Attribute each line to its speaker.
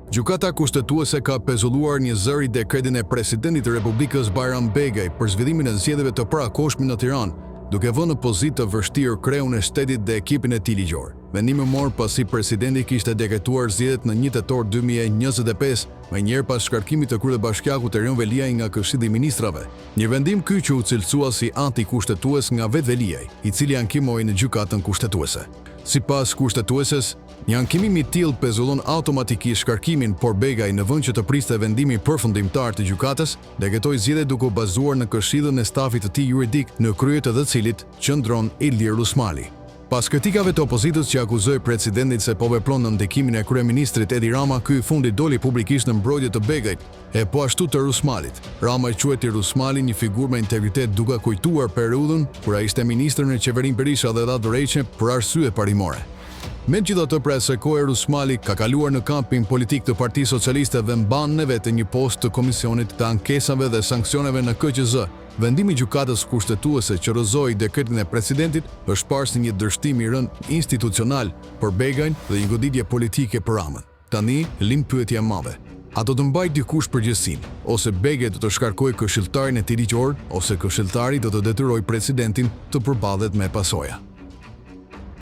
Speaker 1: Gjykata kushtetuese ka pezulluar një zëri dekretin e presidentit të Republikës Bayram Begaj për zhvillimin e zgjedhjeve të parakohshme në Tiranë, duke vënë në pozitë të vështirë kreun e shtetit dhe ekipin e tij ligjor. Vendimi mor pasi presidenti kishte dekretuar zgjedhjet në 1 tetor 2025, më njëherë pas shkarkimit të kryebashkiakut Erion Veliaj nga Këshilli i Ministrave. Një vendim ky që u cilësua si antikushtetues nga vetë Veliaj, i cili ankimoi në gjykatën kushtetuese. Sipas kushtetueses, një ankimim i tillë pezullon automatikisht shkarkimin, por Begaj në vend që të priste vendimin përfundimtar të gjykatës, dekretoi zgjedhjet duke u bazuar në këshillën e stafit të tij juridik, në krye të cilit qëndron Ilir Rusmali. Pas kritikave të opozitës që akuzoi presidentin se po vepron në ndikimin e kryeministrit Edi Rama, ky i fundit doli publikisht në mbrojtje të Begajt, e po ashtu të Rusmalit. Rama i quajti Rusmalin një figurë me integritet, duke kujtuar periudhën kur ai ishte ministër në qeverinë Berisha dhe dha dorëheqje për arsye parimore. Megjithatë, për asaj kohe Rusmali ka kaluar në kampin politik të Partisë Socialiste dhe mban në vetë një post të Komisionit të Ankesave dhe Sanksioneve në KQZ. Vendimi i gjykatës kushtetuese që rrëzoi dekretin e presidentit është parë si një dërshtim i rënd institucional për Begajn dhe një goditje politike për Ramën. Tani lim pyetja e madhe: a do të mbajë dikush përgjegjësinë, ose Begaj do të shkarkojë këshilltarin e tij ligjor, ose këshilltari do të detyrojë presidentin të përballet me pasoja?